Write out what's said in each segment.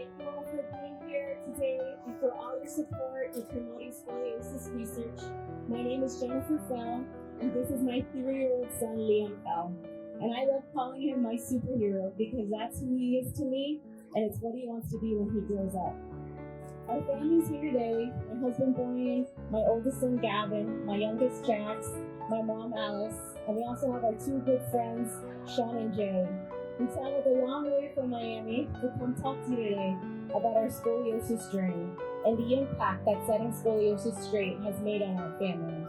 Thank you all for being here today and for all your support in promoting scoliosis research. My name is Jennifer Fell, and this is my 3-year-old son, Liam Fell. And I love calling him my superhero because that's who he is to me, and it's what he wants to be when he grows up. Our family's here today: my husband Brian, my oldest son Gavin, my youngest Jax, my mom Alice, and we also have our 2 good friends, Sean and Jay. We traveled a long way from Miami to come talk to you today about our scoliosis journey and the impact that setting scoliosis straight has made on our family.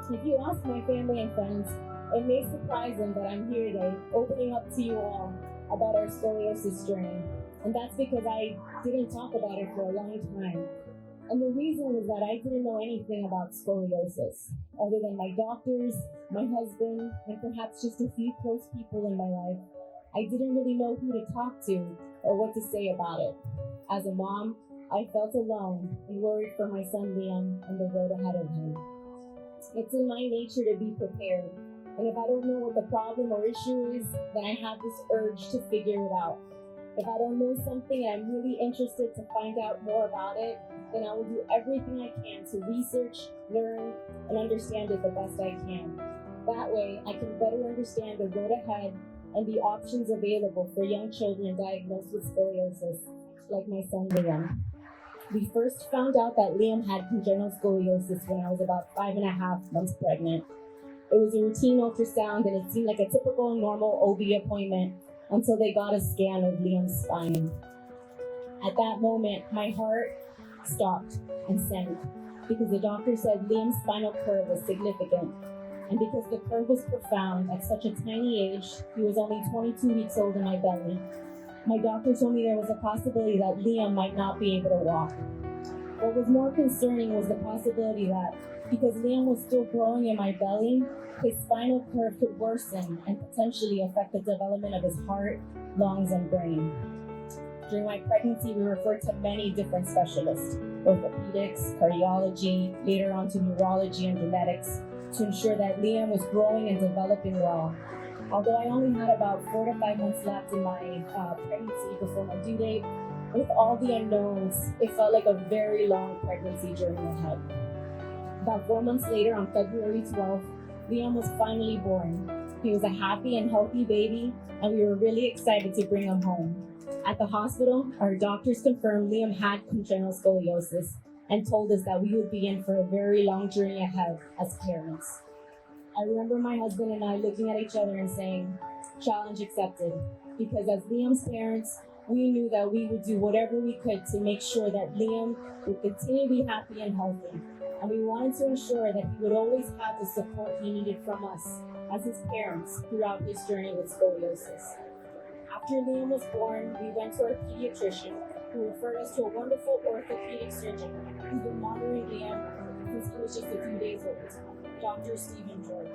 If you ask my family and friends, it may surprise them that I'm here today opening up to you all about our scoliosis journey. And that's because I didn't talk about it for a long time. And the reason was that I didn't know anything about scoliosis, other than my doctors, my husband, and perhaps just a few close people in my life. I didn't really know who to talk to or what to say about it. As a mom, I felt alone and worried for my son Liam and the road ahead of him. It's in my nature to be prepared, and if I don't know what the problem or issue is, then I have this urge to figure it out. If I don't know something and I'm really interested to find out more about it, then I will do everything I can to research, learn, and understand it the best I can. That way, I can better understand the road ahead and the options available for young children diagnosed with scoliosis, like my son Liam. We first found out that Liam had congenital scoliosis when I was about 5.5 months pregnant. It was a routine ultrasound, and it seemed like a typical normal OB appointment until they got a scan of Liam's spine. At that moment, my heart stopped and sank because the doctor said Liam's spinal curve was significant. And because the curve was profound at such a tiny age, he was only 22 weeks old in my belly. My doctor told me there was a possibility that Liam might not be able to walk. What was more concerning was the possibility that, because Liam was still growing in my belly, his spinal curve could worsen and potentially affect the development of his heart, lungs, and brain. During my pregnancy, we referred to many different specialists: orthopedics, cardiology, later on to neurology and genetics, to ensure that Liam was growing and developing well. Although I only had about 4 to 5 months left in my pregnancy before my due date, with all the unknowns, it felt like a very long pregnancy journey ahead. About 4 months later, on February 12th, Liam was finally born. He was a happy and healthy baby, and we were really excited to bring him home. At the hospital, our doctors confirmed Liam had congenital scoliosis and told us that we would be in for a very long journey ahead as parents. I remember my husband and I looking at each other and saying, "Challenge accepted," because as Liam's parents, we knew that we would do whatever we could to make sure that Liam would continue to be happy and healthy. And we wanted to ensure that he would always have the support he needed from us as his parents throughout his journey with scoliosis. After Liam was born, we went to our pediatrician, who referred us to a wonderful orthopedic surgeon who's been monitoring Liam since he was just a few days old, Dr. Stephen George.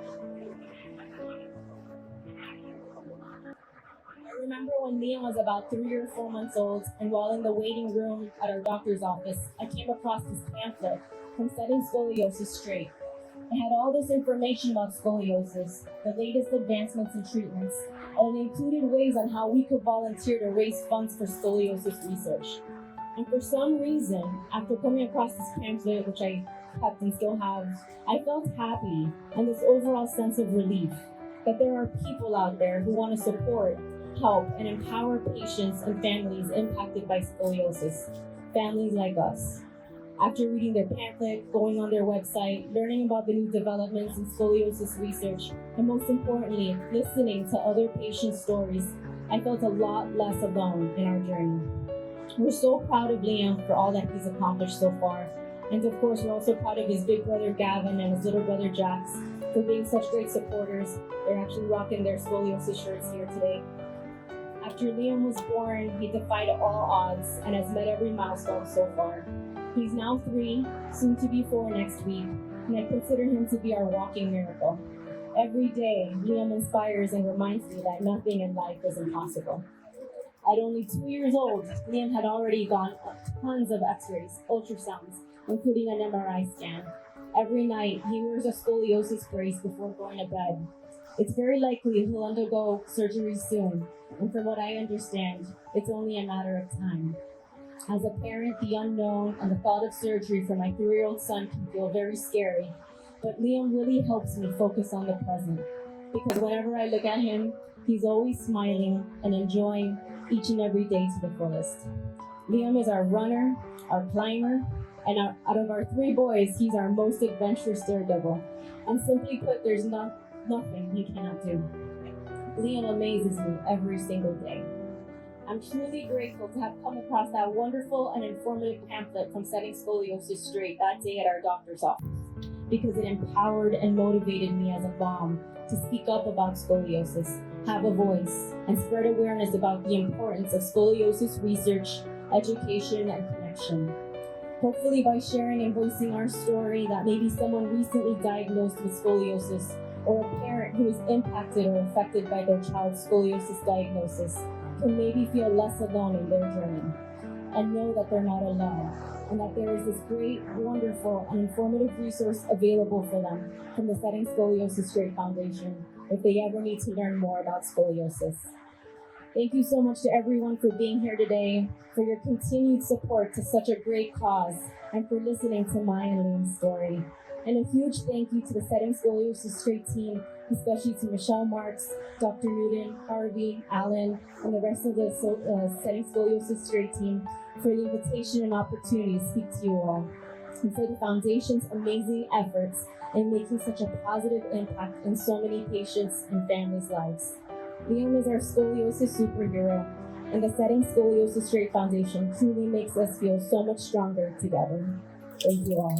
I remember when Liam was about 3 or 4 months old, and while in the waiting room at our doctor's office, I came across this pamphlet from Setting Scoliosis Straight. It had all this information about scoliosis, the latest advancements and treatments, and it included ways on how we could volunteer to raise funds for scoliosis research. And for some reason, after coming across this pamphlet, which I kept and still have, I felt happy and this overall sense of relief that there are people out there who want to support, help, and empower patients and families impacted by scoliosis, families like us. After reading their pamphlet, going on their website, learning about the new developments in scoliosis research, and most importantly, listening to other patients' stories, I felt a lot less alone in our journey. We're so proud of Liam for all that he's accomplished so far. And of course, we're also proud of his big brother Gavin and his little brother Jax for being such great supporters. They're actually rocking their scoliosis shirts here today. After Liam was born, he defied all odds and has met every milestone so far. He's now 3, soon to be 4 next week, and I consider him to be our walking miracle. Every day, Liam inspires and reminds me that nothing in life is impossible. At only 2 years old, Liam had already gone tons of x-rays, ultrasounds, including an MRI scan. Every night, he wears a scoliosis brace before going to bed. It's very likely he'll undergo surgery soon, and from what I understand, it's only a matter of time. As a parent, the unknown and the thought of surgery for my 3-year-old son can feel very scary, but Liam really helps me focus on the present, because whenever I look at him, he's always smiling and enjoying each and every day to the fullest. Liam is our runner, our climber, and out of our 3 boys, he's our most adventurous daredevil. And simply put, there's nothing he cannot do. Liam amazes me every single day. I'm truly grateful to have come across that wonderful and informative pamphlet from Setting Scoliosis Straight that day at our doctor's office, because it empowered and motivated me as a mom to speak up about scoliosis, have a voice, and spread awareness about the importance of scoliosis research, education, and connection. Hopefully by sharing and voicing our story that maybe someone recently diagnosed with scoliosis or a parent who is impacted or affected by their child's scoliosis diagnosis can maybe feel less alone in their journey and know that they're not alone, and that there is this great, wonderful, and informative resource available for them from the Setting Scoliosis Straight Foundation if they ever need to learn more about scoliosis. Thank you so much to everyone for being here today, for your continued support to such a great cause, and for listening to my and Liam's story. And a huge thank you to the Setting Scoliosis Straight team, especially to Michelle Marks, Dr. Newton, Harvey, Alan, and the rest of the Setting Scoliosis Straight team for the invitation and opportunity to speak to you all, and for the Foundation's amazing efforts in making such a positive impact in so many patients' and families' lives. Liam is our scoliosis superhero, and the Setting Scoliosis Straight Foundation truly makes us feel so much stronger together. Thank you all.